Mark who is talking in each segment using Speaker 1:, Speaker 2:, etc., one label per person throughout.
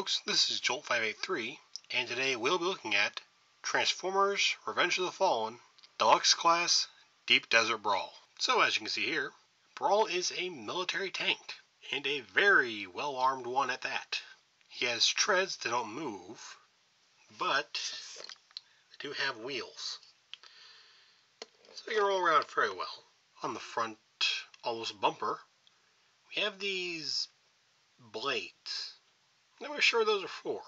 Speaker 1: folks, this is Jolt583, and today we'll be looking at Transformers Revenge of the Fallen Deluxe Class Deep Desert Brawl. So as you can see here, Brawl is a military tank, and a very well-armed one at that. He has treads that don't move, but they do have wheels, so he can roll around very well. On the front, almost bumper, we have these blades. I'm not sure what those are for,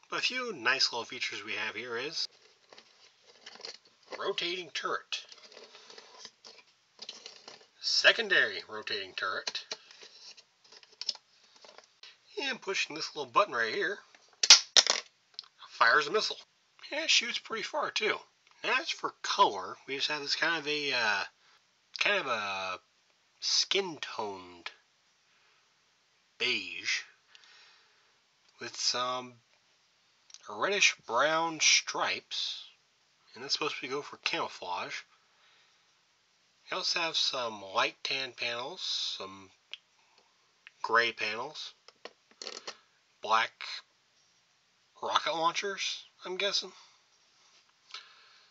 Speaker 1: but a few nice little features we have here is rotating turret, secondary rotating turret, and pushing this little button right here fires a missile. And it shoots pretty far too. As for color, we just have this kind of a skin toned beige with some reddish brown stripes, and that's supposed to go for camouflage. We also have some light tan panels, some gray panels, black rocket launchers, I'm guessing.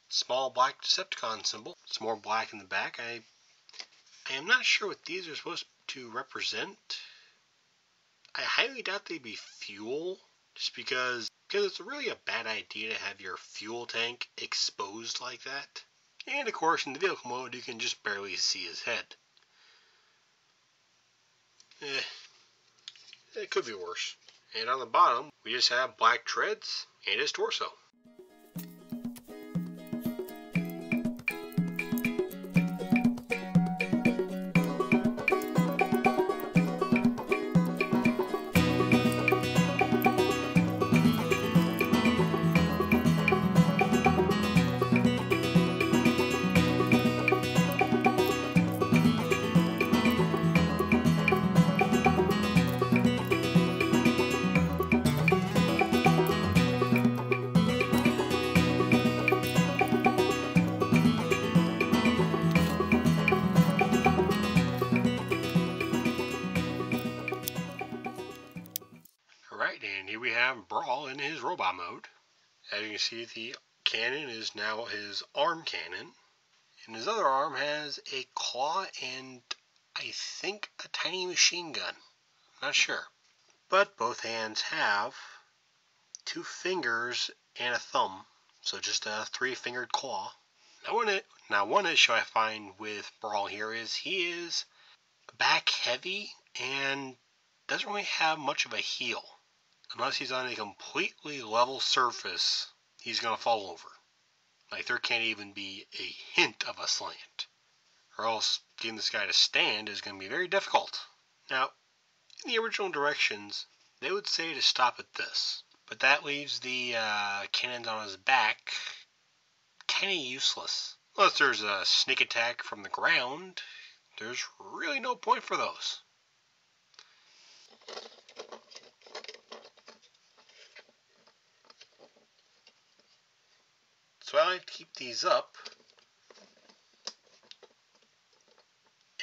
Speaker 1: Small black Decepticon symbol. Some more black in the back. I am not sure what these are supposed to represent. I highly doubt they'd be fuel, just because it's really a bad idea to have your fuel tank exposed like that. And of course, in the vehicle mode, you can just barely see his head. It could be worse. And on the bottom, we just have black treads and his torso. Alright, and here we have Brawl in his robot mode. As you can see, the cannon is now his arm cannon, and his other arm has a claw and I think a tiny machine gun. Not sure. But both hands have 2 fingers and a thumb, so just a 3-fingered claw. One issue I find with Brawl here is he is back heavy and doesn't really have much of a heel. Unless he's on a completely level surface, he's going to fall over. Like, there can't even be a hint of a slant. Or else getting this guy to stand is going to be very difficult. Now, in the original directions, they would say to stop at this. But that leaves the cannons on his back kind of useless. Unless there's a sneak attack from the ground, there's really no point for those. So I like to keep these up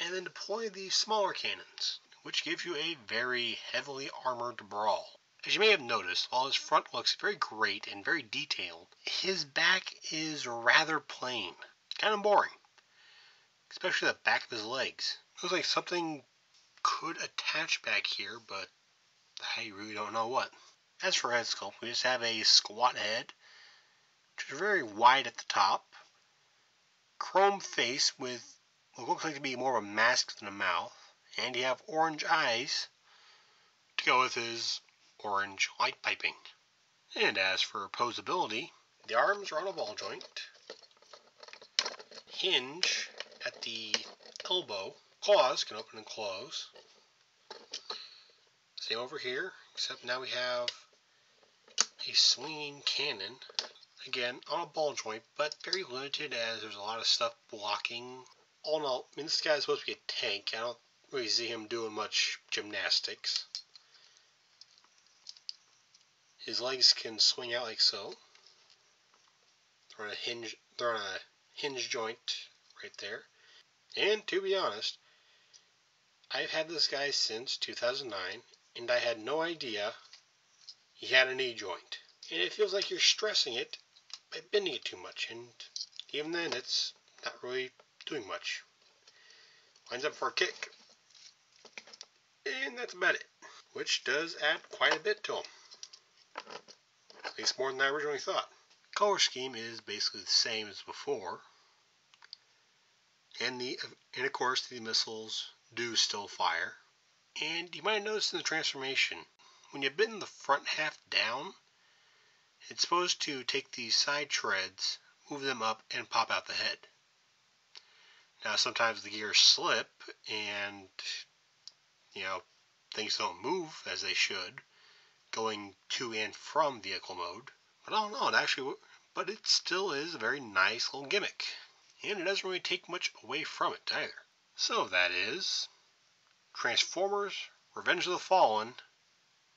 Speaker 1: and then deploy the smaller cannons, which gives you a very heavily armored Brawl. As you may have noticed, while his front looks very great and very detailed, his back is rather plain, kind of boring, especially the back of his legs. Looks like something could attach back here, but I really don't know what. As for head sculpt, we just have a squat head, which is very wide at the top, chrome face with what looks like to be more of a mask than a mouth, and you have orange eyes to go with his orange light piping. And as for posability, the arms are on a ball joint, hinge at the elbow, claws can open and close. Same over here, except now we have a swinging cannon. Again, on a ball joint, but very limited as there's a lot of stuff blocking. All in all, I mean, this guy's supposed to be a tank. I don't really see him doing much gymnastics. His legs can swing out like so. They're on a hinge joint right there. And to be honest, I've had this guy since 2009, and I had no idea he had a knee joint. And it feels like you're stressing it by bending it too much. And even then, it's not really doing much. Lines up for a kick. And that's about it. Which does add quite a bit to him. At least more than I originally thought. Color scheme is basically the same as before. And of course the missiles do still fire. And you might have noticed in the transformation, when you bend the front half down, it's supposed to take these side treads, move them up, and pop out the head. Now sometimes the gears slip and, things don't move as they should, going to and from vehicle mode. But I don't know, but it still is a very nice little gimmick. And it doesn't really take much away from it either. So that is Transformers Revenge of the Fallen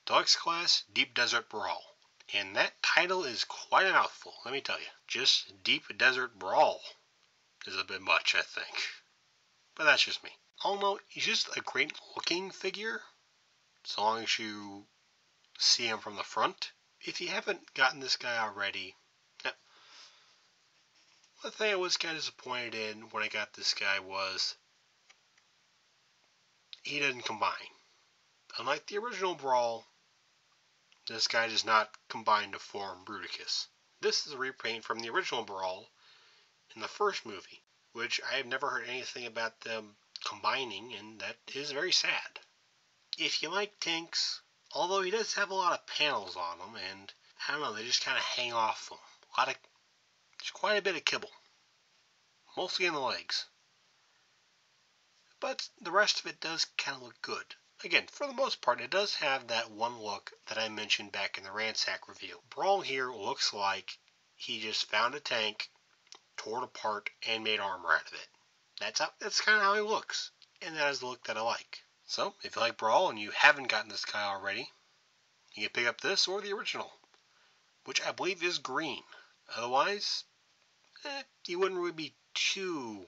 Speaker 1: Deluxe Class Deep Desert Brawl. And that title is quite a mouthful, let me tell you. Just Deep Desert Brawl is a bit much, I think. But that's just me. All in all, he's just a great looking figure, so long as you see him from the front. If you haven't gotten this guy already, one thing I was kind of disappointed in when I got this guy was he didn't combine. Unlike the original Brawl, this guy does not combine to form Bruticus. This is a repaint from the original Brawl in the first movie, which I have never heard anything about them combining, and that is very sad. If you like tanks, although he does have a lot of panels on him, and I don't know, they just kind of hang off him. There's quite a bit of kibble, mostly in the legs. But the rest of it does kind of look good. Again, for the most part, it does have that one look that I mentioned back in the Ransack review. Brawl here looks like he just found a tank, tore it apart, and made armor out of it. That's kind of how he looks, and that is the look that I like. So, if you like Brawl and you haven't gotten this guy already, you can pick up this or the original, which I believe is green. Otherwise, you wouldn't really be too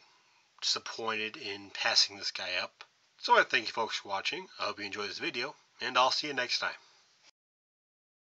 Speaker 1: disappointed in passing this guy up. So I thank you folks for watching. I hope you enjoyed this video, and I'll see you next time.